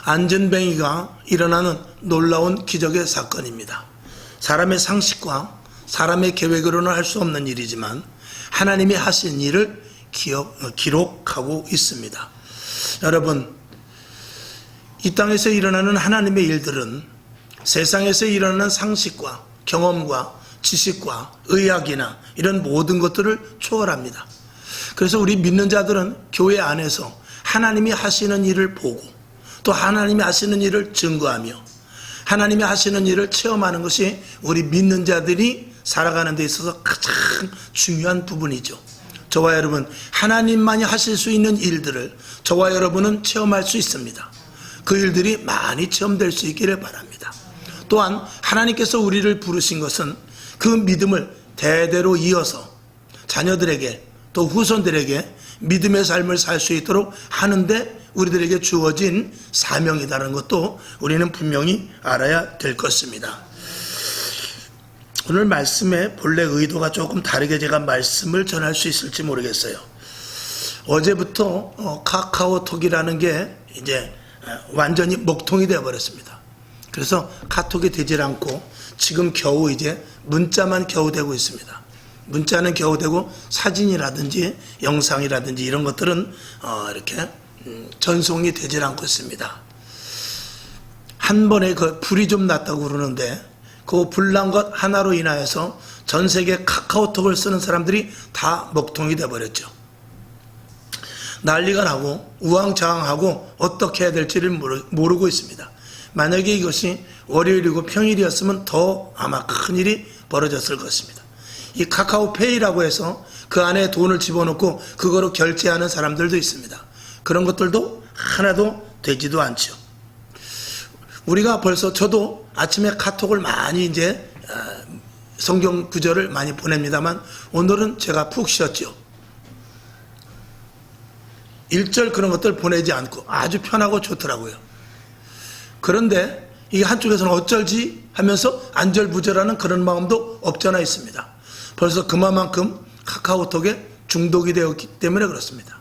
안전뱅이가 일어나는 놀라운 기적의 사건입니다. 사람의 상식과 사람의 계획으로는 할 수 없는 일이지만 하나님이 하신 일을 기록하고 있습니다. 여러분, 이 땅에서 일어나는 하나님의 일들은 세상에서 일어나는 상식과 경험과 지식과 의학이나 이런 모든 것들을 초월합니다. 그래서 우리 믿는 자들은 교회 안에서 하나님이 하시는 일을 보고 또 하나님이 하시는 일을 증거하며 하나님이 하시는 일을 체험하는 것이 우리 믿는 자들이 살아가는 데 있어서 가장 중요한 부분이죠. 저와 여러분, 하나님만이 하실 수 있는 일들을 저와 여러분은 체험할 수 있습니다. 그 일들이 많이 체험될 수 있기를 바랍니다. 또한 하나님께서 우리를 부르신 것은 그 믿음을 대대로 이어서 자녀들에게 또 후손들에게 믿음의 삶을 살 수 있도록 하는데 우리들에게 주어진 사명이라는 것도 우리는 분명히 알아야 될 것입니다. 오늘 말씀의 본래 의도가 조금 다르게 제가 말씀을 전할 수 있을지 모르겠어요. 어제부터 카카오톡이라는 게 이제 완전히 먹통이 되어버렸습니다. 그래서 카톡이 되질 않고 지금 겨우 이제 문자만 겨우 되고 있습니다. 문자는 겨우 되고 사진이라든지 영상이라든지 이런 것들은 이렇게 전송이 되질 않고 있습니다. 한 번에 그 불이 좀 났다고 그러는데 그 불난 것 하나로 인하여서 전 세계 카카오톡을 쓰는 사람들이 다 먹통이 되어버렸죠. 난리가 나고 우왕좌왕하고 어떻게 해야 될지를 모르고 있습니다. 만약에 이것이 월요일이고 평일이었으면 더 아마 큰일이 벌어졌을 것입니다. 이 카카오페이라고 해서 그 안에 돈을 집어넣고 그거로 결제하는 사람들도 있습니다. 그런 것들도 하나도 되지도 않죠. 우리가 벌써 저도 아침에 카톡을 많이 이제 성경 구절을 많이 보냅니다만 오늘은 제가 푹 쉬었죠. 1절 그런 것들 보내지 않고 아주 편하고 좋더라고요. 그런데 이게 한쪽에서는 어쩔지 하면서 안절부절하는 그런 마음도 없잖아 있습니다. 벌써 그만큼 카카오톡에 중독이 되었기 때문에 그렇습니다.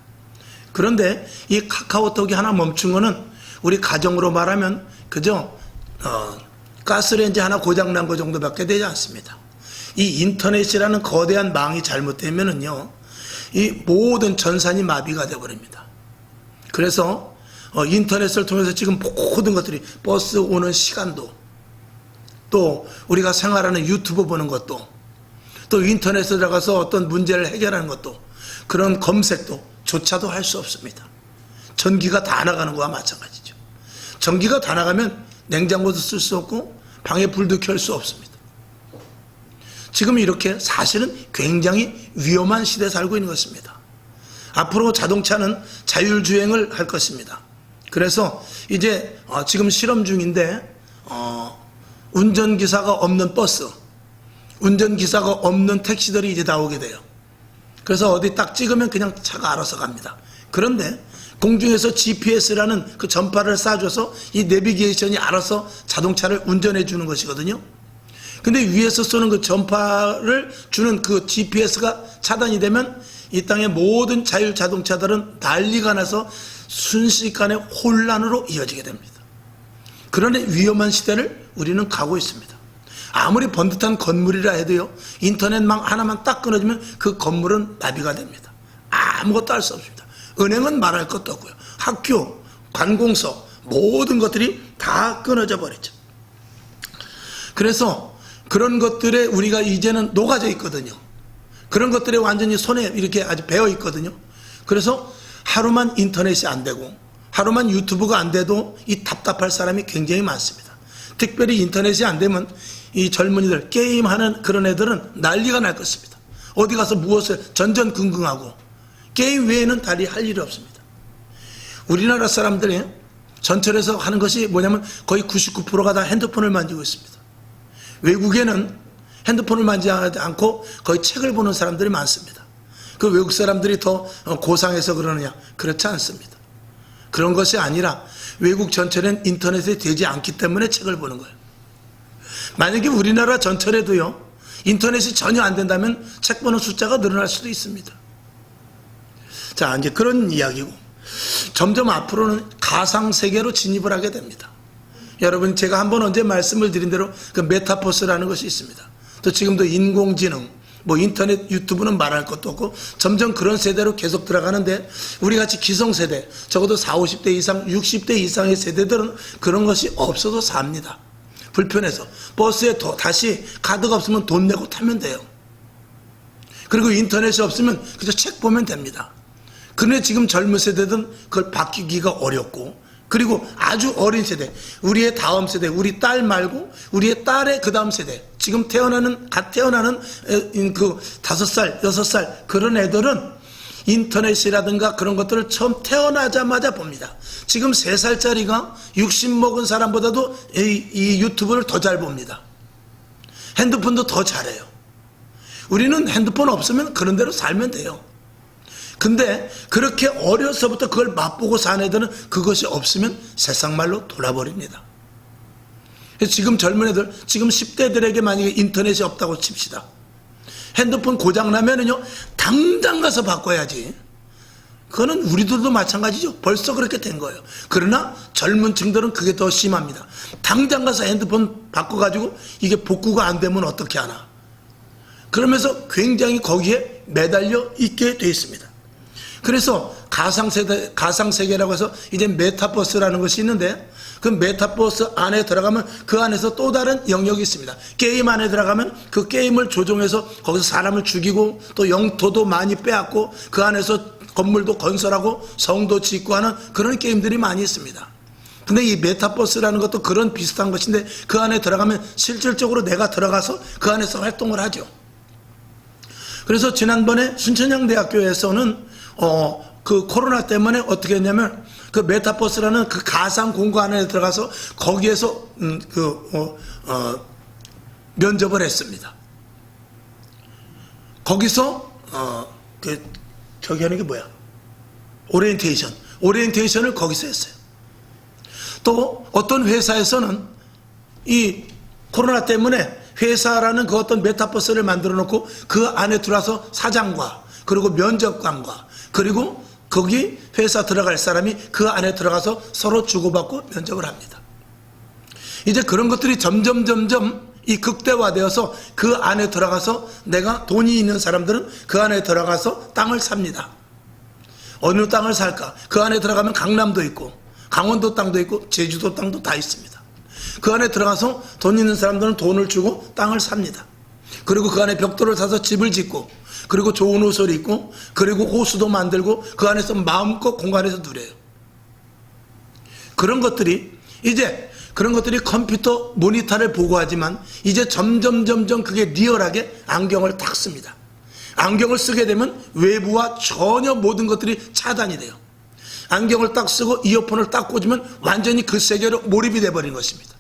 그런데 이 카카오톡이 하나 멈춘 거는 우리 가정으로 말하면 그저 가스레인지 하나 고장난 거 정도밖에 되지 않습니다. 이 인터넷이라는 거대한 망이 잘못되면은요, 이 모든 전산이 마비가 되어버립니다. 그래서 인터넷을 통해서 지금 모든 것들이 버스 오는 시간도 또 우리가 생활하는 유튜브 보는 것도 또 인터넷에 들어가서 어떤 문제를 해결하는 것도 그런 검색도 조차도 할 수 없습니다. 전기가 다 나가는 거와 마찬가지죠. 전기가 다 나가면 냉장고도 쓸 수 없고 방에 불도 켤 수 없습니다. 지금 이렇게 사실은 굉장히 위험한 시대에 살고 있는 것입니다. 앞으로 자동차는 자율주행을 할 것입니다. 그래서 이제 지금 실험 중인데 운전기사가 없는 버스, 운전기사가 없는 택시들이 이제 나오게 돼요. 그래서 어디 딱 찍으면 그냥 차가 알아서 갑니다. 그런데 공중에서 GPS라는 그 전파를 쏴줘서 이 내비게이션이 알아서 자동차를 운전해 주는 것이거든요. 근데 위에서 쏘는 그 전파를 주는 그 GPS가 차단이 되면 이 땅의 모든 자율자동차들은 난리가 나서 순식간에 혼란으로 이어지게 됩니다. 그런데 위험한 시대를 우리는 가고 있습니다. 아무리 번듯한 건물이라 해도요, 인터넷망 하나만 딱 끊어지면 그 건물은 마비가 됩니다. 아무것도 할 수 없습니다. 은행은 말할 것도 없고요. 학교, 관공서 모든 것들이 다 끊어져 버리죠. 그래서 그런 것들에 우리가 이제는 녹아져 있거든요. 그런 것들에 완전히 손에 이렇게 아주 배어 있거든요. 그래서 하루만 인터넷이 안 되고 하루만 유튜브가 안 돼도 이 답답할 사람이 굉장히 많습니다. 특별히 인터넷이 안 되면 이 젊은이들 게임하는 그런 애들은 난리가 날 것입니다. 어디 가서 무엇을 전전긍긍하고 게임 외에는 달리 할 일이 없습니다. 우리나라 사람들이 전철에서 하는 것이 뭐냐면 거의 99%가 다 핸드폰을 만지고 있습니다. 외국에는 핸드폰을 만지지 않고 거의 책을 보는 사람들이 많습니다. 그 외국 사람들이 더 고상해서 그러느냐? 그렇지 않습니다. 그런 것이 아니라 외국 전철은 인터넷이 되지 않기 때문에 책을 보는 거예요. 만약에 우리나라 전철에도요, 인터넷이 전혀 안 된다면 책 보는 숫자가 늘어날 수도 있습니다. 자, 이제 그런 이야기고. 점점 앞으로는 가상세계로 진입을 하게 됩니다. 여러분, 제가 한번 언제 말씀을 드린 대로 그 메타버스라는 것이 있습니다. 또 지금도 인공지능, 인터넷, 유튜브는 말할 것도 없고 점점 그런 세대로 계속 들어가는데, 우리같이 기성세대, 적어도 40, 50대 이상, 60대 이상의 세대들은 그런 것이 없어도 삽니다. 불편해서. 버스에 다시 카드가 없으면 돈 내고 타면 돼요. 그리고 인터넷이 없으면 그저 책 보면 됩니다. 그런데 지금 젊은 세대들은 그걸 바뀌기가 어렵고, 그리고 아주 어린 세대, 우리의 다음 세대, 우리 딸 말고 우리의 딸의 그 다음 세대, 지금 갓 태어나는 그 5살, 6살 그런 애들은 인터넷이라든가 그런 것들을 처음 태어나자마자 봅니다. 지금 3살짜리가 60 먹은 사람보다도 이 유튜브를 더 잘 봅니다. 핸드폰도 더 잘해요. 우리는 핸드폰 없으면 그런 대로 살면 돼요. 근데 그렇게 어려서부터 그걸 맛보고 산 애들은 그것이 없으면 세상 말로 돌아버립니다. 지금 젊은 애들, 지금 10대들에게 만약에 인터넷이 없다고 칩시다. 핸드폰 고장나면은요, 당장 가서 바꿔야지. 그거는 우리들도 마찬가지죠. 벌써 그렇게 된 거예요. 그러나 젊은 층들은 그게 더 심합니다. 당장 가서 핸드폰 바꿔가지고 이게 복구가 안 되면 어떻게 하나. 그러면서 굉장히 거기에 매달려 있게 돼 있습니다. 그래서 가상세계라고 해서 이제 메타버스라는 것이 있는데, 그 메타버스 안에 들어가면 그 안에서 또 다른 영역이 있습니다. 게임 안에 들어가면 그 게임을 조종해서 거기서 사람을 죽이고 또 영토도 많이 빼앗고 그 안에서 건물도 건설하고 성도 짓고 하는 그런 게임들이 많이 있습니다. 근데 이 메타버스라는 것도 그런 비슷한 것인데, 그 안에 들어가면 실질적으로 내가 들어가서 그 안에서 활동을 하죠. 그래서 지난번에 순천향대학교에서는 그 코로나 때문에 어떻게 했냐면, 그 메타버스라는 그 가상 공간 안에 들어가서 거기에서 면접을 했습니다. 거기서 저기 하는 게 뭐야? 오리엔테이션을 거기서 했어요. 또 어떤 회사에서는 이 코로나 때문에 회사라는 그 어떤 메타버스를 만들어 놓고 그 안에 들어와서 사장과 그리고 면접관과 그리고 거기 회사 들어갈 사람이 그 안에 들어가서 서로 주고받고 면접을 합니다. 이제 그런 것들이 점점 이 극대화되어서 그 안에 들어가서 내가 돈이 있는 사람들은 그 안에 들어가서 땅을 삽니다. 어느 땅을 살까? 그 안에 들어가면 강남도 있고 강원도 땅도 있고 제주도 땅도 다 있습니다. 그 안에 들어가서 돈 있는 사람들은 돈을 주고 땅을 삽니다. 그리고 그 안에 벽돌을 사서 집을 짓고 그리고 좋은 옷을 입고 그리고 호수도 만들고 그 안에서 마음껏 공간에서 누려요. 그런 것들이 컴퓨터 모니터를 보고 하지만 이제 점점 그게 리얼하게 안경을 딱 씁니다. 안경을 쓰게 되면 외부와 전혀 모든 것들이 차단이 돼요. 안경을 딱 쓰고 이어폰을 딱 꽂으면 완전히 그 세계로 몰입이 돼버린 것입니다.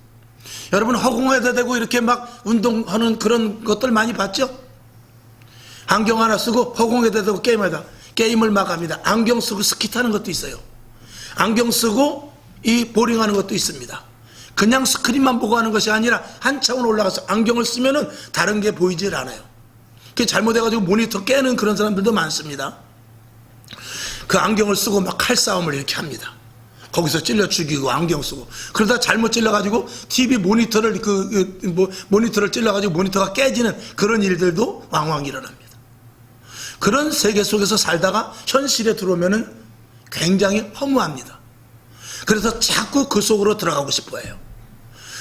여러분 허공에다 대고 이렇게 막 운동하는 그런 것들 많이 봤죠? 안경 하나 쓰고 허공에다 대고 게임을 막 합니다. 안경 쓰고 스키 타는 것도 있어요. 안경 쓰고 이 보링하는 것도 있습니다. 그냥 스크린만 보고 하는 것이 아니라 한 차원 올라가서 안경을 쓰면은 다른 게 보이질 않아요. 그게 잘못해가지고 모니터 깨는 그런 사람들도 많습니다. 그 안경을 쓰고 막 칼싸움을 이렇게 합니다. 거기서 찔러 죽이고 안경 쓰고 그러다 잘못 찔러가지고 TV 모니터를 모니터를 찔러가지고 모니터가 깨지는 그런 일들도 왕왕 일어납니다. 그런 세계 속에서 살다가 현실에 들어오면은 굉장히 허무합니다. 그래서 자꾸 그 속으로 들어가고 싶어 해요.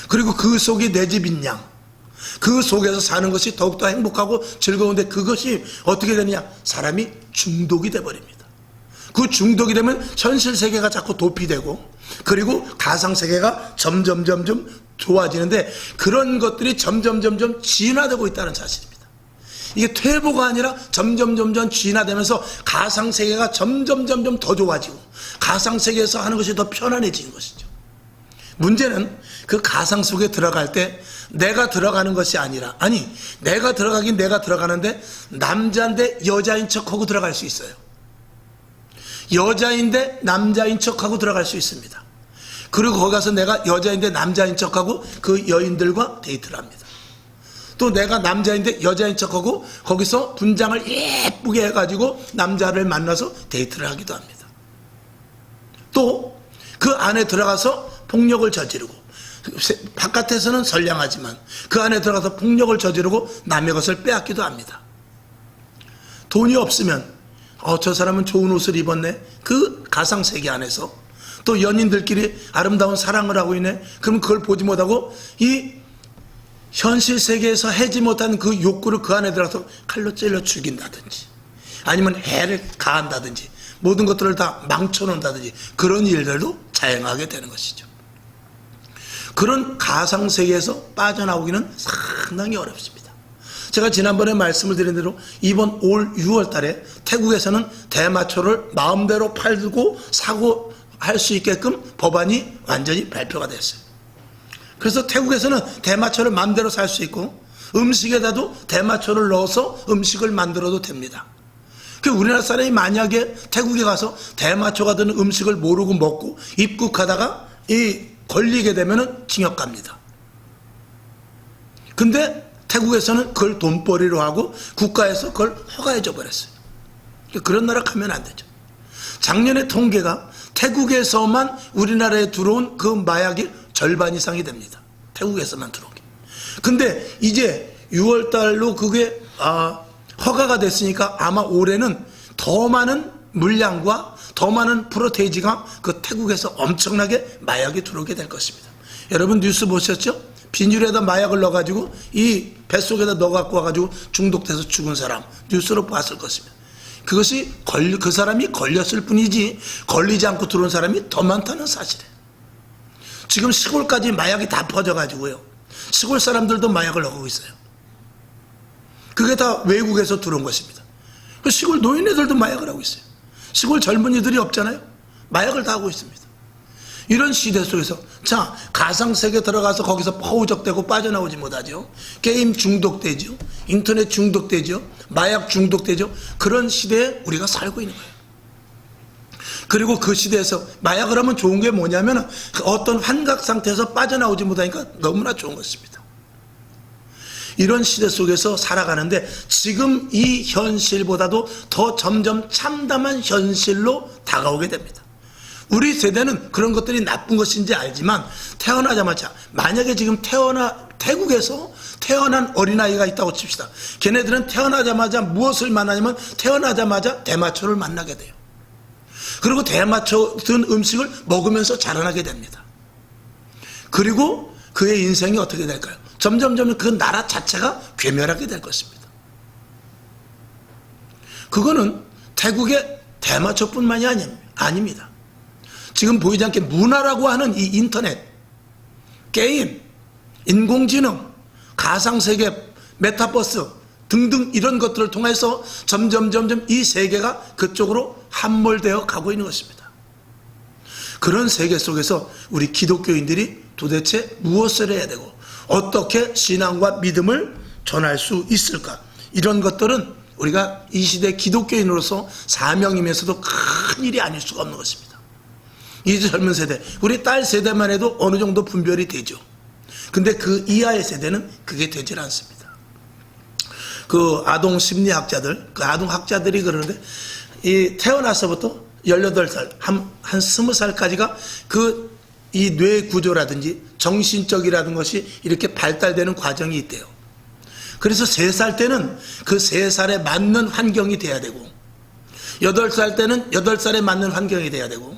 그리고 그 속이 내 집인 양, 그 속에서 사는 것이 더욱더 행복하고 즐거운데 그것이 어떻게 되느냐? 사람이 중독이 돼버립니다. 그 중독이 되면 현실 세계가 자꾸 도피되고 그리고 가상 세계가 점점 좋아지는데 그런 것들이 점점 진화되고 있다는 사실입니다. 이게 퇴보가 아니라 점점 진화되면서 가상 세계가 점점 더 좋아지고 가상 세계에서 하는 것이 더 편안해지는 것이죠. 문제는 그 가상 속에 들어갈 때 내가 들어가는 것이 아니라 내가 들어가는데 남자인데 여자인 척하고 들어갈 수 있어요. 여자인데 남자인 척하고 들어갈 수 있습니다. 그리고 거기 가서 내가 여자인데 남자인 척하고 그 여인들과 데이트를 합니다. 또 내가 남자인데 여자인 척하고 거기서 분장을 예쁘게 해가지고 남자를 만나서 데이트를 하기도 합니다. 또 그 안에 들어가서 폭력을 저지르고, 바깥에서는 선량하지만 그 안에 들어가서 폭력을 저지르고 남의 것을 빼앗기도 합니다. 돈이 없으면 저 사람은 좋은 옷을 입었네, 그 가상세계 안에서 또 연인들끼리 아름다운 사랑을 하고 있네, 그럼 그걸 보지 못하고 이 현실 세계에서 해지 못한 그 욕구를 그 안에 들어가서 칼로 찔러 죽인다든지 아니면 해를 가한다든지 모든 것들을 다 망쳐놓는다든지 그런 일들도 자행하게 되는 것이죠. 그런 가상세계에서 빠져나오기는 상당히 어렵습니다. 제가 지난번에 말씀을 드린 대로 이번 올 6월 달에 태국에서는 대마초를 마음대로 팔고 사고 할 수 있게끔 법안이 완전히 발표가 됐어요. 그래서 태국에서는 대마초를 마음대로 살 수 있고 음식에다도 대마초를 넣어서 음식을 만들어도 됩니다. 우리나라 사람이 만약에 태국에 가서 대마초가 드는 음식을 모르고 먹고 입국하다가 걸리게 되면 징역 갑니다. 근데 태국에서는 그걸 돈벌이로 하고 국가에서 그걸 허가해 줘 버렸어요. 그런 나라 가면 안 되죠. 작년에 통계가 태국에서만 우리나라에 들어온 그 마약이 절반 이상이 됩니다. 태국에서만 들어오게. 근데 이제 6월 달로 그게 허가가 됐으니까 아마 올해는 더 많은 물량과 더 많은 프로테이지가 그 태국에서 엄청나게 마약이 들어오게 될 것입니다. 여러분 뉴스 보셨죠? 비닐에다 마약을 넣어가지고 이 뱃속에다 넣어갖고 와가지고 중독돼서 죽은 사람 뉴스로 봤을 것입니다. 그것이 그 사람이 걸렸을 뿐이지 걸리지 않고 들어온 사람이 더 많다는 사실이에요. 지금 시골까지 마약이 다 퍼져가지고요. 시골 사람들도 마약을 넣고 있어요. 그게 다 외국에서 들어온 것입니다. 시골 노인네들도 마약을 하고 있어요. 시골 젊은이들이 없잖아요. 마약을 다 하고 있습니다. 이런 시대 속에서 자 가상세계 들어가서 거기서 퍼우적대고 빠져나오지 못하죠. 게임 중독되죠. 인터넷 중독되죠. 마약 중독되죠. 그런 시대에 우리가 살고 있는 거예요. 그리고 그 시대에서 마약을 하면 좋은 게 뭐냐면 어떤 환각 상태에서 빠져나오지 못하니까 너무나 좋은 것입니다. 이런 시대 속에서 살아가는데 지금 이 현실보다도 더 점점 참담한 현실로 다가오게 됩니다. 우리 세대는 그런 것들이 나쁜 것인지 알지만 태어나자마자 만약에 지금 태국에서 태어난 어린아이가 있다고 칩시다. 걔네들은 태어나자마자 무엇을 만나냐면 태어나자마자 대마초를 만나게 돼요. 그리고 대마초 든 음식을 먹으면서 자라나게 됩니다. 그리고 그의 인생이 어떻게 될까요? 점점 그 나라 자체가 괴멸하게 될 것입니다. 그거는 태국의 대마초뿐만이 아닙니다. 지금 보이지 않게 문화라고 하는 이 인터넷, 게임, 인공지능, 가상세계, 메타버스 등등 이런 것들을 통해서 점점 이 세계가 그쪽으로 함몰되어 가고 있는 것입니다. 그런 세계 속에서 우리 기독교인들이 도대체 무엇을 해야 되고 어떻게 신앙과 믿음을 전할 수 있을까? 이런 것들은 우리가 이 시대 기독교인으로서 사명이면서도 큰 일이 아닐 수가 없는 것입니다. 이 젊은 세대, 우리 딸 세대만 해도 어느 정도 분별이 되죠. 근데 그 이하의 세대는 그게 되질 않습니다. 그 아동 심리학자들, 그 아동학자들이 그러는데 이 태어나서부터 18살, 한 20살까지가 이 뇌 구조라든지 정신적이라는 것이 이렇게 발달되는 과정이 있대요. 그래서 3살 때는 그 3살에 맞는 환경이 돼야 되고 8살 때는 8살에 맞는 환경이 돼야 되고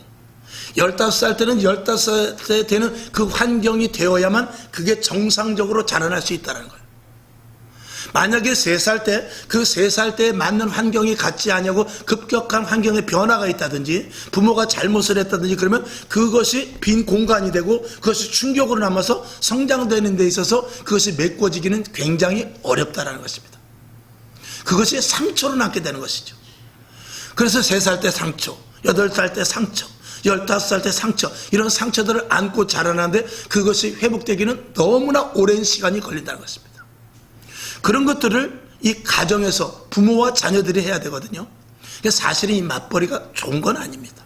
15살 때는 15살 되는 그 환경이 되어야만 그게 정상적으로 자라날 수 있다는 거예요. 만약에 3살 때 그 3살 때에 맞는 환경이 같지 않냐고 급격한 환경의 변화가 있다든지 부모가 잘못을 했다든지 그러면 그것이 빈 공간이 되고 그것이 충격으로 남아서 성장되는 데 있어서 그것이 메꿔지기는 굉장히 어렵다는 것입니다. 그것이 상처로 남게 되는 것이죠. 그래서 3살 때 상처, 8살 때 상처, 15살 때 상처, 이런 상처들을 안고 자라나는데 그것이 회복되기는 너무나 오랜 시간이 걸린다는 것입니다. 그런 것들을 이 가정에서 부모와 자녀들이 해야 되거든요. 사실은 이 맞벌이가 좋은 건 아닙니다.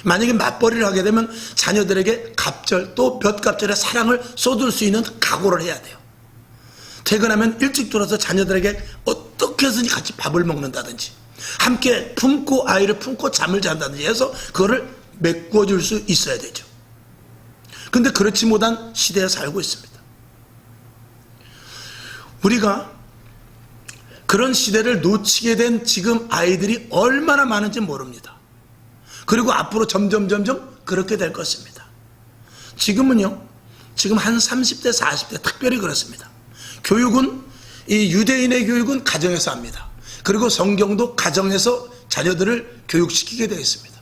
만약에 맞벌이를 하게 되면 자녀들에게 갑절 또 볕갑절의 사랑을 쏟을 수 있는 각오를 해야 돼요. 퇴근하면 일찍 들어서 자녀들에게 어떻게 해서든지 같이 밥을 먹는다든지 함께 아이를 품고 잠을 잔다든지 해서 그거를 메꿔줄 수 있어야 되죠. 근데 그렇지 못한 시대에 살고 있습니다. 우리가 그런 시대를 놓치게 된 지금 아이들이 얼마나 많은지 모릅니다. 그리고 앞으로 점점 그렇게 될 것입니다. 지금은요, 지금 한 30대 40대 특별히 그렇습니다. 교육은, 이 유대인의 교육은 가정에서 합니다. 그리고 성경도 가정에서 자녀들을 교육시키게 되어 있습니다.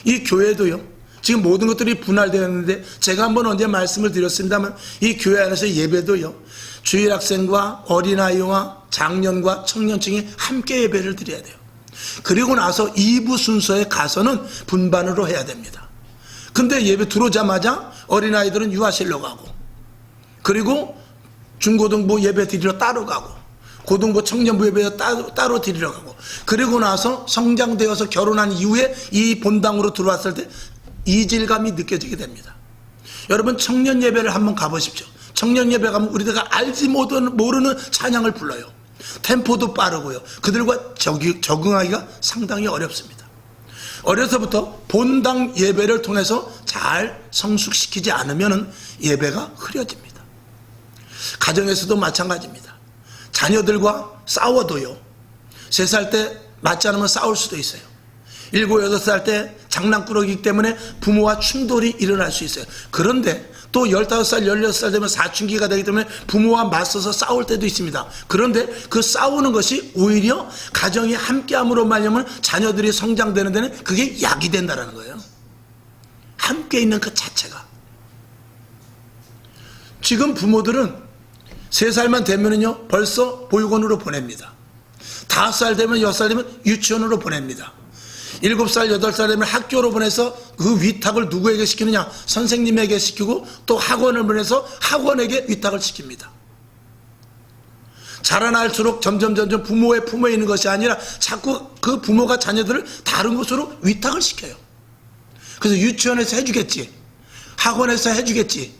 이 교회도요, 지금 모든 것들이 분할되어 있는데, 제가 한번 언제 말씀을 드렸습니다만, 이 교회 안에서 예배도요, 주일학생과 어린아이와 장년과 청년층이 함께 예배를 드려야 돼요. 그리고 나서 2부 순서에 가서는 분반으로 해야 됩니다. 근데 예배 들어오자마자 어린아이들은 유아실로 가고, 그리고 중고등부 예배 드리러 따로 가고, 고등부 청년부 예배 따로 드리러 가고, 그리고 나서 성장되어서 결혼한 이후에 이 본당으로 들어왔을 때 이질감이 느껴지게 됩니다. 여러분, 청년 예배를 한번 가보십시오. 청년 예배 가면 우리가 알지 모르는 찬양을 불러요. 템포도 빠르고요. 그들과 적응하기가 상당히 어렵습니다. 어려서부터 본당 예배를 통해서 잘 성숙시키지 않으면 예배가 흐려집니다. 가정에서도 마찬가지입니다. 자녀들과 싸워도요, 3살 때 맞지 않으면 싸울 수도 있어요. 7, 8살 때 장난꾸러기이기 때문에 부모와 충돌이 일어날 수 있어요. 그런데 또 15살, 16살 되면 사춘기가 되기 때문에 부모와 맞서서 싸울 때도 있습니다. 그런데 그 싸우는 것이 오히려 가정이 함께함으로 말하면 자녀들이 성장되는 데는 그게 약이 된다는 거예요. 함께 있는 그 자체가. 지금 부모들은 3살만 되면은요, 벌써 보육원으로 보냅니다. 5살 되면, 6살 되면 유치원으로 보냅니다. 7살, 8살 되면 학교로 보내서 그 위탁을 누구에게 시키느냐? 선생님에게 시키고, 또 학원을 보내서 학원에게 위탁을 시킵니다. 자라날수록 점점 부모의 품에 있는 것이 아니라 자꾸 그 부모가 자녀들을 다른 곳으로 위탁을 시켜요. 그래서 유치원에서 해주겠지, 학원에서 해주겠지,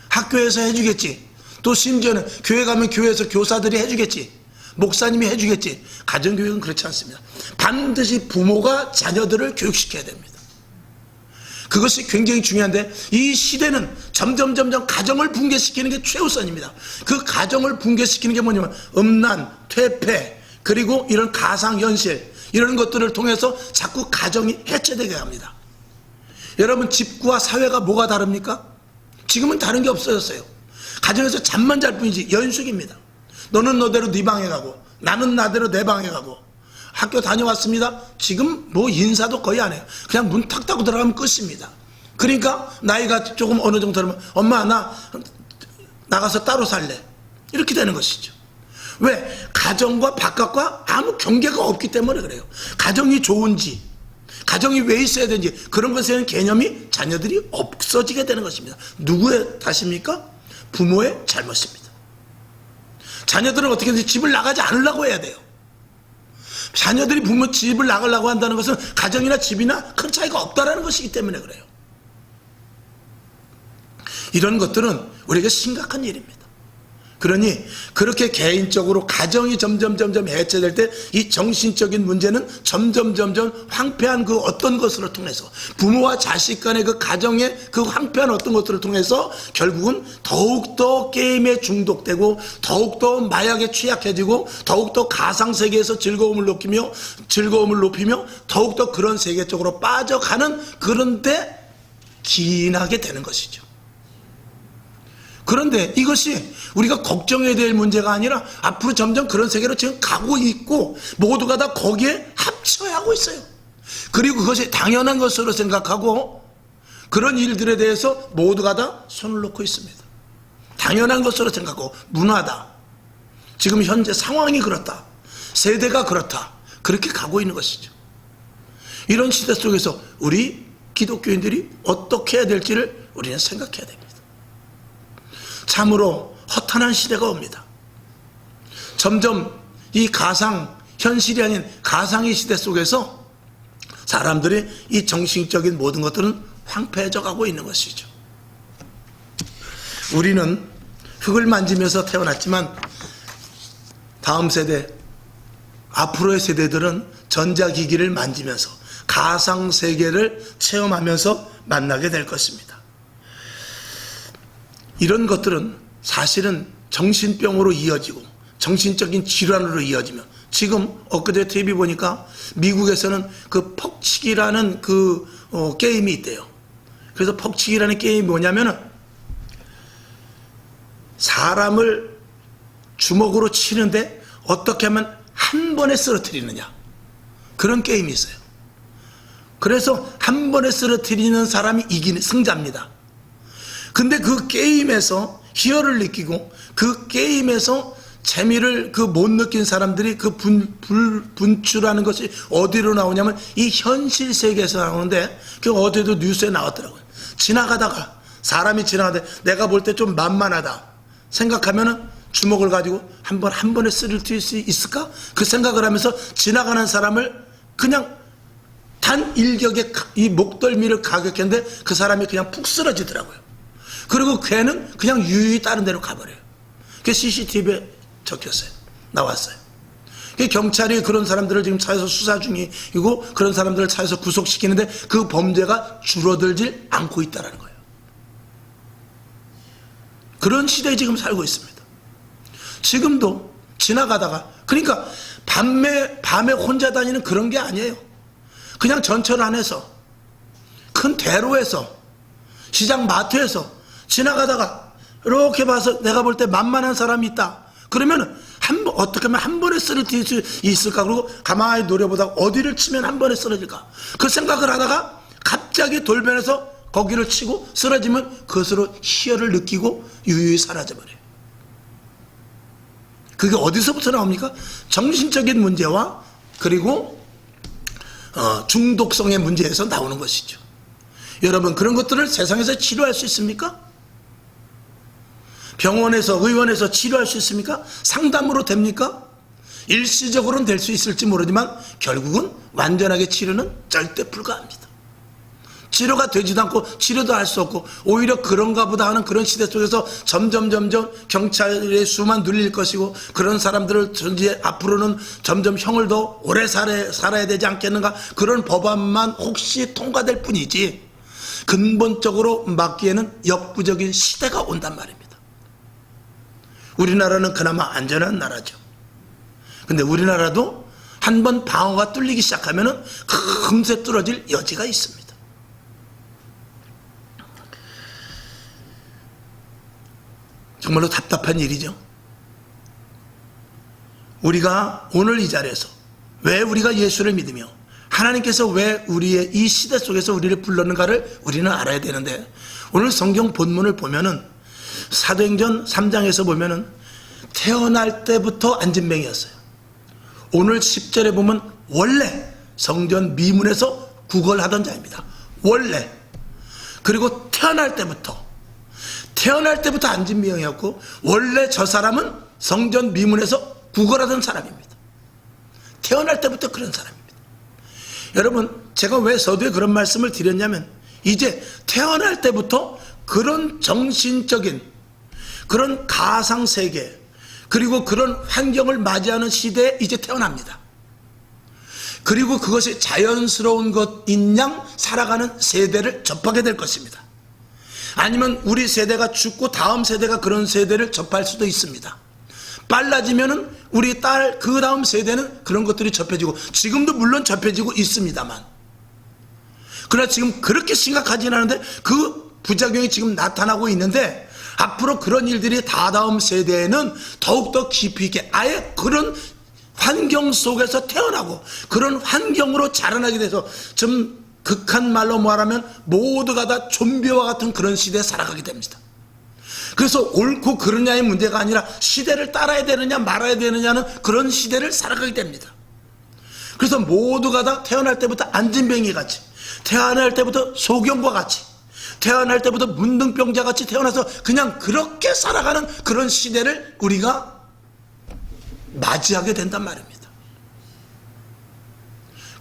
학교에서 해주겠지, 또 심지어는 교회 가면 교회에서 교사들이 해주겠지, 목사님이 해주겠지. 가정교육은 그렇지 않습니다. 반드시 부모가 자녀들을 교육시켜야 됩니다. 그것이 굉장히 중요한데, 이 시대는 점점 가정을 붕괴시키는 게 최우선입니다. 그 가정을 붕괴시키는 게 뭐냐면 음란, 퇴폐, 그리고 이런 가상현실, 이런 것들을 통해서 자꾸 가정이 해체되게 합니다. 여러분, 집과 사회가 뭐가 다릅니까? 지금은 다른 게 없어졌어요. 가정에서 잠만 잘 뿐이지 연숙입니다. 너는 너대로 네 방에 가고, 나는 나대로 내 방에 가고, 학교 다녀왔습니다. 지금 뭐 인사도 거의 안 해요. 그냥 문 탁 닫고 들어가면 끝입니다. 그러니까 나이가 조금 어느 정도 되면 엄마 나 나가서 따로 살래, 이렇게 되는 것이죠. 왜? 가정과 바깥과 아무 경계가 없기 때문에 그래요. 가정이 좋은지, 가정이 왜 있어야 되는지, 그런 것에 대한 개념이 자녀들이 없어지게 되는 것입니다. 누구의 탓입니까? 부모의 잘못입니다. 자녀들은 어떻게든 집을 나가지 않으려고 해야 돼요. 자녀들이 부모 집을 나가려고 한다는 것은 가정이나 집이나 큰 차이가 없다는 것이기 때문에 그래요. 이런 것들은 우리에게 심각한 일입니다. 그러니 그렇게 개인적으로 가정이 점점 해체될 때 이 정신적인 문제는 점점 황폐한 그 어떤 것으로 통해서, 부모와 자식 간의 그 가정의 그 황폐한 어떤 것들을 통해서 결국은 더욱더 게임에 중독되고, 더욱더 마약에 취약해지고, 더욱더 가상세계에서 즐거움을 높이며 더욱더 그런 세계 쪽으로 빠져가는, 그런데 기인하게 되는 것이죠. 그런데 이것이 우리가 걱정해야 될 문제가 아니라 앞으로 점점 그런 세계로 지금 가고 있고, 모두가 다 거기에 합쳐야 하고 있어요. 그리고 그것이 당연한 것으로 생각하고 그런 일들에 대해서 모두가 다 손을 놓고 있습니다. 당연한 것으로 생각하고, 문화다, 지금 현재 상황이 그렇다, 세대가 그렇다, 그렇게 가고 있는 것이죠. 이런 시대 속에서 우리 기독교인들이 어떻게 해야 될지를 우리는 생각해야 됩니다. 참으로 허탄한 시대가 옵니다. 점점 이 가상, 현실이 아닌 가상의 시대 속에서 사람들이 이 정신적인 모든 것들은 황폐해져 가고 있는 것이죠. 우리는 흙을 만지면서 태어났지만 다음 세대, 앞으로의 세대들은 전자기기를 만지면서, 가상세계를 체험하면서 만나게 될 것입니다. 이런 것들은 사실은 정신병으로 이어지고 정신적인 질환으로 이어지며, 지금 엊그제 TV 보니까 미국에서는 그 퍽치기라는 게임이 있대요. 그래서 퍽치기라는 게임이 뭐냐면은 사람을 주먹으로 치는데 어떻게 하면 한 번에 쓰러뜨리느냐, 그런 게임이 있어요. 그래서 한 번에 쓰러뜨리는 사람이 이기는 승자입니다. 근데 그 게임에서 희열을 느끼고 그 게임에서 재미를 못 느낀 사람들이 그 분출하는 것이 어디로 나오냐면 이 현실 세계에서 나오는데, 그 어제도 뉴스에 나왔더라고요. 지나가다가 사람이 지나가는데 내가 볼 때 좀 만만하다 생각하면은 주먹을 가지고 한 번에 쓰러뜨릴 수 있을까? 그 생각을 하면서 지나가는 사람을 그냥 단 일격에 이 목덜미를 가격했는데 그 사람이 그냥 푹 쓰러지더라고요. 그리고 걔는 그냥 유유히 다른 데로 가버려요. 그게 CCTV에 적혔어요. 나왔어요. 경찰이 그런 사람들을 지금 차에서 수사 중이고 그런 사람들을 차에서 구속시키는데 그 범죄가 줄어들질 않고 있다는 거예요. 그런 시대에 지금 살고 있습니다. 지금도 지나가다가, 그러니까 밤에 혼자 다니는 그런 게 아니에요. 그냥 전철 안에서, 큰 대로에서, 시장 마트에서 지나가다가 이렇게 봐서 내가 볼 때 만만한 사람이 있다. 그러면 어떻게 하면 한 번에 쓰러질 수 있을까? 그리고 가만히 노려보다가 어디를 치면 한 번에 쓰러질까? 그 생각을 하다가 갑자기 돌변해서 거기를 치고 쓰러지면 그것으로 희열을 느끼고 유유히 사라져버려요. 그게 어디서부터 나옵니까? 정신적인 문제와 그리고 중독성의 문제에서 나오는 것이죠. 여러분, 그런 것들을 세상에서 치료할 수 있습니까? 병원에서, 의원에서 치료할 수 있습니까? 상담으로 됩니까? 일시적으로는 될 수 있을지 모르지만 결국은 완전하게 치료는 절대 불가합니다. 치료가 되지도 않고 치료도 할 수 없고 오히려 그런가 보다 하는 그런 시대 속에서 점점 경찰의 수만 눌릴 것이고, 그런 사람들을 이제 앞으로는 점점 형을 더 오래 살아야 되지 않겠는가, 그런 법안만 혹시 통과될 뿐이지 근본적으로 막기에는 역부족인 시대가 온단 말입니다. 우리나라는 그나마 안전한 나라죠. 근데 우리나라도 한번 방어가 뚫리기 시작하면 금세 뚫어질 여지가 있습니다. 정말로 답답한 일이죠. 우리가 오늘 이 자리에서 왜 우리가 예수를 믿으며 하나님께서 왜 우리의 이 시대 속에서 우리를 불렀는가를 우리는 알아야 되는데, 오늘 성경 본문을 보면은 사도행전 3장에서 보면은 태어날 때부터 안진뱅이였어요. 오늘 10절에 보면 원래 성전 미문에서 구걸하던 자입니다. 원래. 그리고 태어날 때부터 안진뱅이였고, 원래 저 사람은 성전 미문에서 구걸하던 사람입니다. 태어날 때부터 그런 사람입니다. 여러분, 제가 왜 서두에 그런 말씀을 드렸냐면, 이제 태어날 때부터 그런 정신적인 그런 가상세계 그리고 그런 환경을 맞이하는 시대에 이제 태어납니다. 그리고 그것이 자연스러운 것인 양 살아가는 세대를 접하게 될 것입니다. 아니면 우리 세대가 죽고 다음 세대가 그런 세대를 접할 수도 있습니다. 빨라지면은 우리 딸 그 다음 세대는 그런 것들이 접해지고, 지금도 물론 접해지고 있습니다만, 그러나 지금 그렇게 심각하진 않은데 그 부작용이 지금 나타나고 있는데, 앞으로 그런 일들이 다다음 세대에는 더욱더 깊이 있게 아예 그런 환경 속에서 태어나고 그런 환경으로 자라나게 돼서 좀 극한 말로 말하면 모두가 다 좀비와 같은 그런 시대에 살아가게 됩니다. 그래서 옳고 그르냐의 문제가 아니라 시대를 따라야 되느냐 말아야 되느냐는 그런 시대를 살아가게 됩니다. 그래서 모두가 다 태어날 때부터 안진뱅이 같이, 태어날 때부터 소경과 같이, 태어날 때부터 문둥병자 같이 태어나서 그냥 그렇게 살아가는 그런 시대를 우리가 맞이하게 된단 말입니다.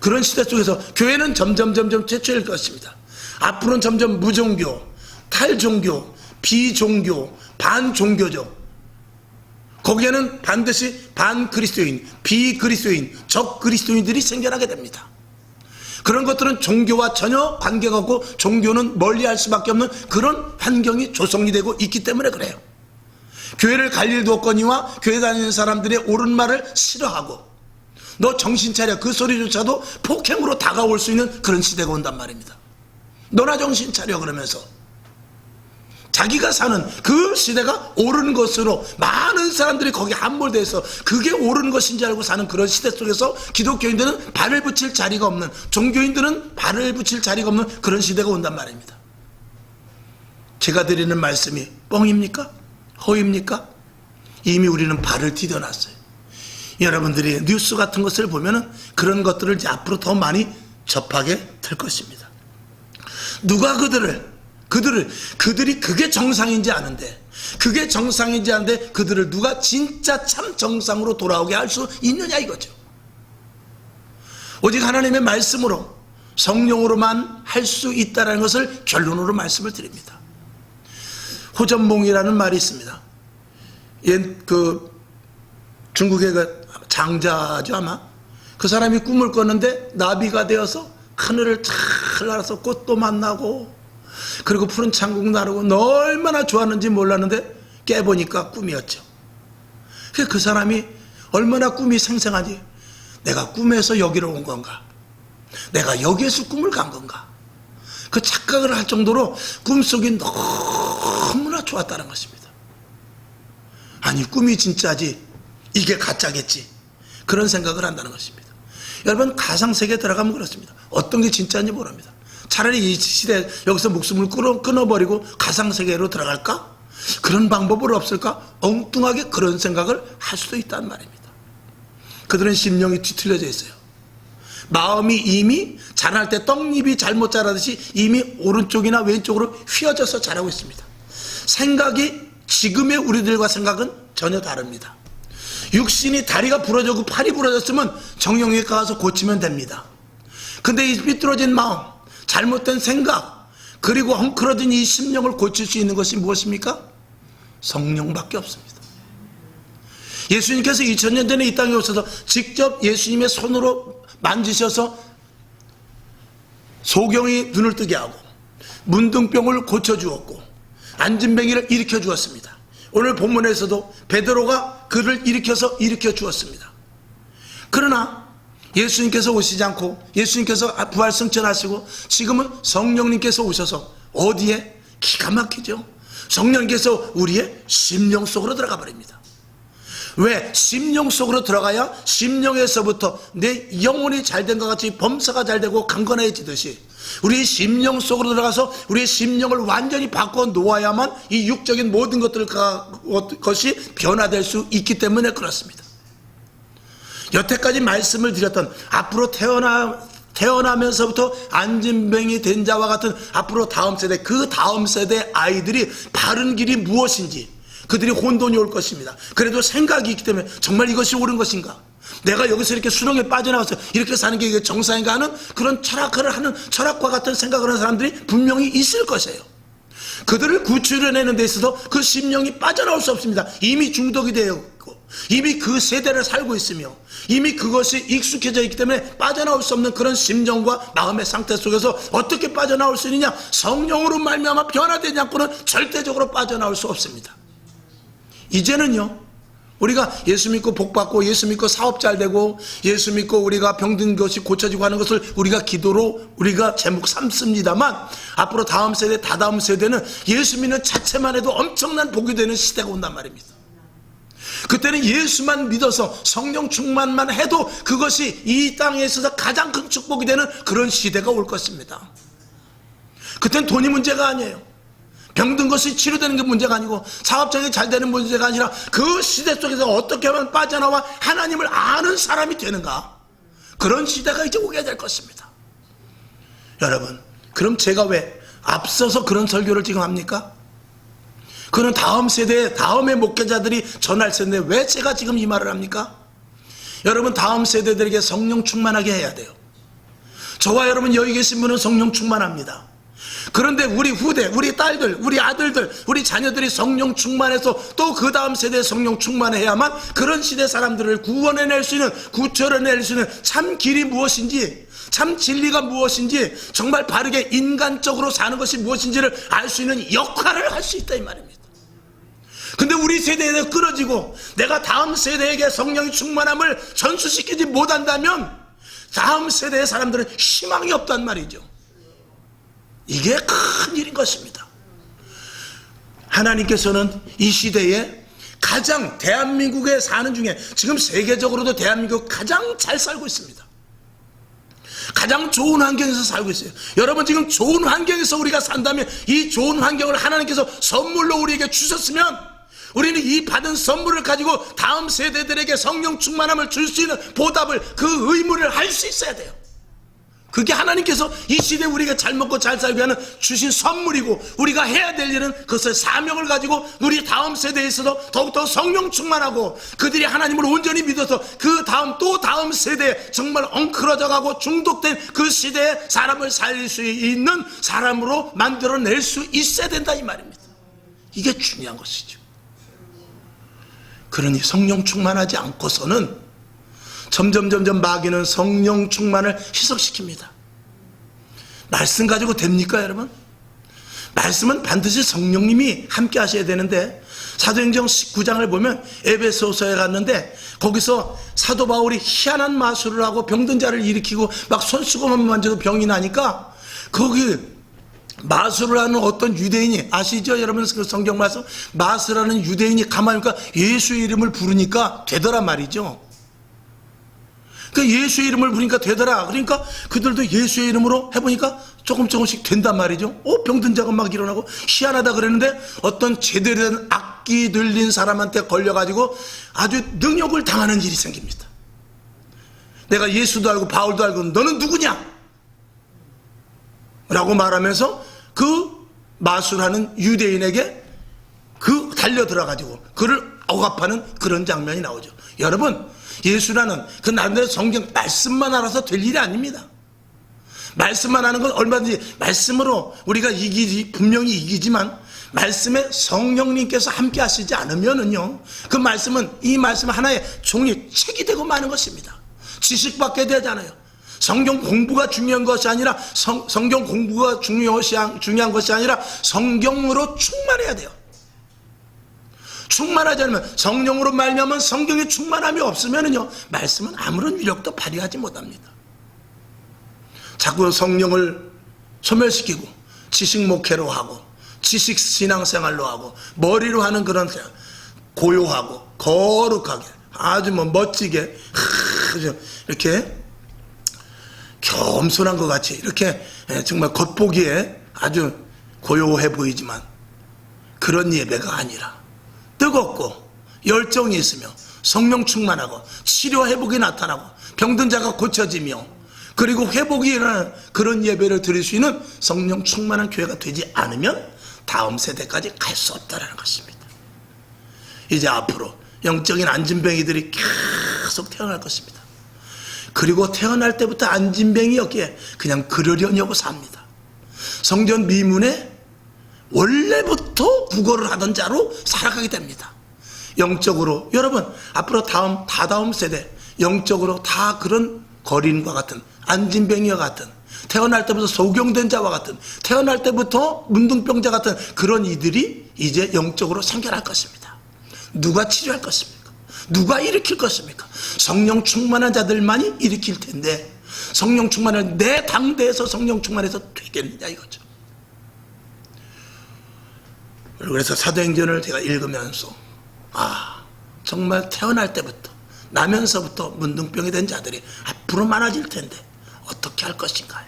그런 시대 속에서 교회는 점점 퇴출될 것입니다. 앞으로는 점점 무종교, 탈종교, 비종교, 반종교죠. 거기에는 반드시 반그리스도인, 비그리스도인, 적그리스도인들이 생겨나게 됩니다. 그런 것들은 종교와 전혀 관계가 없고 종교는 멀리할 수밖에 없는 그런 환경이 조성이 되고 있기 때문에 그래요. 교회를 갈 일도 없거니와 교회 다니는 사람들의 옳은 말을 싫어하고 너 정신 차려 그 소리조차도 폭행으로 다가올 수 있는 그런 시대가 온단 말입니다. 너나 정신 차려 그러면서 자기가 사는 그 시대가 옳은 것으로 많은 사람들이 거기에 함몰돼서 그게 옳은 것인지 알고 사는 그런 시대 속에서 기독교인들은 발을 붙일 자리가 없는, 종교인들은 발을 붙일 자리가 없는 그런 시대가 온단 말입니다. 제가 드리는 말씀이 뻥입니까? 허입니까? 이미 우리는 발을 디뎌놨어요. 여러분들이 뉴스 같은 것을 보면은 그런 것들을 이제 앞으로 더 많이 접하게 될 것입니다. 누가 그들이 그게 정상인지 아는데, 그게 정상인지 아는데 그들을 누가 진짜 참 정상으로 돌아오게 할 수 있느냐 이거죠. 오직 하나님의 말씀으로, 성령으로만 할 수 있다는 것을 결론으로 말씀을 드립니다. 호전몽이라는 말이 있습니다. 중국의 그 장자죠 아마. 그 사람이 꿈을 꿨는데 나비가 되어서 하늘을 잘 날아서 꽃도 만나고 그리고 푸른 창국 나르고 얼마나 좋았는지 몰랐는데 깨보니까 꿈이었죠. 그 사람이 얼마나 꿈이 생생하지. 내가 꿈에서 여기로 온 건가, 내가 여기에서 꿈을 간 건가, 그 착각을 할 정도로 꿈속이 너무나 좋았다는 것입니다. 아니 꿈이 진짜지 이게 가짜겠지, 그런 생각을 한다는 것입니다. 여러분 가상세계에 들어가면 그렇습니다. 어떤 게 진짜인지 모릅니다. 차라리 이 시대에 여기서 목숨을 끊어버리고 가상세계로 들어갈까? 그런 방법은 없을까? 엉뚱하게 그런 생각을 할 수도 있단 말입니다. 그들은 심령이 뒤틀려져 있어요. 마음이 이미 자랄 때 떡잎이 잘못 자라듯이 이미 오른쪽이나 왼쪽으로 휘어져서 자라고 있습니다. 생각이 지금의 우리들과 생각은 전혀 다릅니다. 육신이 다리가 부러지고 팔이 부러졌으면 정형외과 가서 고치면 됩니다. 근데 이 삐뚤어진 마음, 잘못된 생각, 그리고 헝클어진 이 심령을 고칠 수 있는 것이 무엇입니까? 성령밖에 없습니다. 예수님께서 2000년 전에 이 땅에 오셔서 직접 예수님의 손으로 만지셔서 소경이 눈을 뜨게 하고 문둥병을 고쳐주었고 안진뱅이를 일으켜 주었습니다. 오늘 본문에서도 베드로가 그를 일으켜 주었습니다. 그러나 예수님께서 오시지 않고 예수님께서 부활 승천하시고 지금은 성령님께서 오셔서 어디에? 기가 막히죠. 성령님께서 우리의 심령 속으로 들어가 버립니다. 왜? 심령 속으로 들어가야 심령에서부터 내 영혼이 잘된 것 같이 범사가 잘되고 강건해지듯이 우리의 심령 속으로 들어가서 우리의 심령을 완전히 바꿔 놓아야만 이 육적인 모든 것이 변화될 수 있기 때문에 그렇습니다. 여태까지 말씀을 드렸던 앞으로 태어나면서부터 안진뱅이 된 자와 같은 앞으로 다음 세대, 그 다음 세대 아이들이 바른 길이 무엇인지, 그들이 혼돈이 올 것입니다. 그래도 생각이 있기 때문에 정말 이것이 옳은 것인가, 내가 여기서 이렇게 수렁에 빠져나와서 이렇게 사는 게 이게 정상인가 하는 그런 철학을 하는, 철학과 같은 생각을 하는 사람들이 분명히 있을 것이에요. 그들을 구출해내는 데 있어서 그 심령이 빠져나올 수 없습니다. 이미 중독이 되어 있고 이미 그 세대를 살고 있으며 이미 그것이 익숙해져 있기 때문에 빠져나올 수 없는 그런 심정과 마음의 상태 속에서 어떻게 빠져나올 수 있느냐? 성령으로 말미암아 변화되지 않고는 절대적으로 빠져나올 수 없습니다. 이제는요, 우리가 예수 믿고 복받고 예수 믿고 사업 잘 되고 예수 믿고 우리가 병든 것이 고쳐지고 하는 것을 우리가 기도로 우리가 제목 삼습니다만, 앞으로 다음 세대, 다다음 세대는 예수 믿는 자체만 해도 엄청난 복이 되는 시대가 온단 말입니다. 그때는 예수만 믿어서 성령 충만만 해도 그것이 이 땅에 있어서 가장 큰 축복이 되는 그런 시대가 올 것입니다. 그때는 돈이 문제가 아니에요. 병든 것이 치료되는 게 문제가 아니고 사업장이 잘 되는 문제가 아니라 그 시대 속에서 어떻게 하면 빠져나와 하나님을 아는 사람이 되는가, 그런 시대가 이제 오게 될 것입니다. 여러분, 그럼 제가 왜 앞서서 그런 설교를 지금 합니까? 그는 다음 세대, 다음의 목회자들이 전할 세대인데 왜 제가 지금 이 말을 합니까? 여러분, 다음 세대들에게 성령 충만하게 해야 돼요. 저와 여러분 여기 계신 분은 성령 충만합니다. 그런데 우리 후대, 우리 딸들, 우리 아들들, 우리 자녀들이 성령 충만해서 또 그 다음 세대에 성령 충만해야만 그런 시대 사람들을 구원해낼 수 있는, 구출해낼 수 있는 참 길이 무엇인지, 참 진리가 무엇인지, 정말 바르게 인간적으로 사는 것이 무엇인지를 알 수 있는 역할을 할 수 있다 이 말입니다. 근데 우리 세대에 끌어지고 내가 다음 세대에게 성령의 충만함을 전수시키지 못한다면 다음 세대의 사람들은 희망이 없단 말이죠. 이게 큰 일인 것입니다. 하나님께서는 이 시대에 가장, 대한민국에 사는 중에 지금 세계적으로도 대한민국 가장 잘 살고 있습니다. 가장 좋은 환경에서 살고 있어요. 여러분, 지금 좋은 환경에서 우리가 산다면 이 좋은 환경을 하나님께서 선물로 우리에게 주셨으면 우리는 이 받은 선물을 가지고 다음 세대들에게 성령 충만함을 줄 수 있는 보답을, 그 의무를 할 수 있어야 돼요. 그게 하나님께서 이 시대에 우리가 잘 먹고 잘 살게 하는 주신 선물이고, 우리가 해야 될 일은 그것을 사명을 가지고 우리 다음 세대에 있어서 더욱더 성령 충만하고 그들이 하나님을 온전히 믿어서 그 다음 또 다음 세대에 정말 엉클어져 가고 중독된 그 시대에 사람을 살릴 수 있는 사람으로 만들어낼 수 있어야 된다 이 말입니다. 이게 중요한 것이죠. 그러니 성령 충만하지 않고서는 점점 마귀는 성령 충만을 희석시킵니다. 말씀 가지고 됩니까 여러분? 말씀은 반드시 성령님이 함께 하셔야 되는데, 사도행전 19장을 보면 에베소서에 갔는데 거기서 사도 바울이 희한한 마술을 하고 병든 자를 일으키고 막 손수건만 만져도 병이 나니까, 거기 마술을 하는 어떤 유대인이, 아시죠 여러분? 그 성경 말씀, 마술하는 유대인이 가만히 보니까 예수의 이름을 부르니까 되더란 말이죠. 그 예수의 이름을 부르니까 되더라. 그러니까 그들도 예수의 이름으로 해보니까 조금씩 된단 말이죠. 병든 자가 막 일어나고 희한하다 그랬는데, 어떤 제대로 된 악기 들린 사람한테 걸려가지고 아주 능욕을 당하는 일이 생깁니다. 내가 예수도 알고 바울도 알고 너는 누구냐? 라고 말하면서 그 마술하는 유대인에게 달려 들어가지고 그를 억압하는 그런 장면이 나오죠. 여러분, 예수라는 그 나름대로 성경 말씀만 알아서 될 일이 아닙니다. 말씀만 하는 건 얼마든지, 말씀으로 우리가 분명히 이기지만 말씀에 성령님께서 함께 하시지 않으면은요, 그 말씀은, 이 말씀은 하나의 종이 책이 되고 마는 것입니다. 지식밖에 되잖아요. 성경 공부가 중요한 것이 아니라 성경 공부가 중요한 것이 아니라 성경으로 충만해야 돼요. 충만하지 않으면, 성령으로 말미암은 성경의 충만함이 없으면은요, 말씀은 아무런 위력도 발휘하지 못합니다. 자꾸 성령을 소멸시키고 지식 목회로 하고 지식 신앙생활로 하고 머리로 하는 그런 고요하고 거룩하게 아주 멋지게 이렇게 겸손한 것 같이 이렇게 정말 겉보기에 아주 고요해 보이지만 그런 예배가 아니라 뜨겁고 열정이 있으며 성령 충만하고 치료 회복이 나타나고 병든 자가 고쳐지며 그리고 회복이 일어나는 그런 예배를 드릴 수 있는 성령 충만한 교회가 되지 않으면 다음 세대까지 갈 수 없다는 것입니다. 이제 앞으로 영적인 안진뱅이들이 계속 태어날 것입니다. 그리고 태어날 때부터 안진뱅이였기에 그냥 그러려냐고 삽니다. 성전 미문에 원래부터 국어를 하던 자로 살아가게 됩니다. 영적으로 여러분, 앞으로 다다음 세대 영적으로 다 그런 거린과 같은, 안진뱅이와 같은, 태어날 때부터 소경된 자와 같은, 태어날 때부터 문둥병자 같은 그런 이들이 이제 영적으로 생겨날 것입니다. 누가 치료할 것입니까? 누가 일으킬 것입니까? 성령 충만한 자들만이 일으킬 텐데, 성령 충만을 내 당대에서 성령 충만해서 되겠느냐 이거죠. 그래서 사도행전을 제가 읽으면서 정말 태어날 때부터 나면서부터 문둥병이 된 자들이 앞으로 많아질 텐데 어떻게 할 것인가에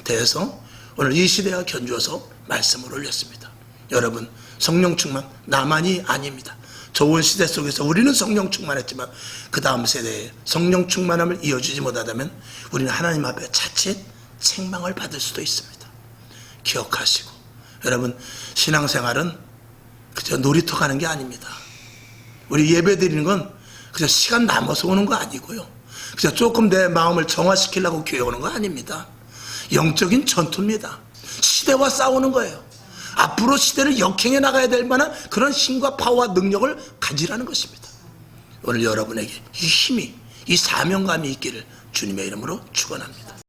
대해서 오늘 이 시대와 견주어서 말씀을 올렸습니다. 여러분, 성령 충만 나만이 아닙니다. 좋은 시대 속에서 우리는 성령 충만했지만 그 다음 세대에 성령 충만함을 이어주지 못하다면 우리는 하나님 앞에 자칫 책망을 받을 수도 있습니다. 기억하시고, 여러분, 신앙생활은 그저 놀이터 가는 게 아닙니다. 우리 예배 드리는 건 그저 시간 남아서 오는 거 아니고요, 그저 조금 내 마음을 정화시키려고 교회 오는 거 아닙니다. 영적인 전투입니다. 시대와 싸우는 거예요. 앞으로 시대를 역행해 나가야 될 만한 그런 힘과 파워와 능력을 가지라는 것입니다. 오늘 여러분에게 이 힘이, 이 사명감이 있기를 주님의 이름으로 축원합니다.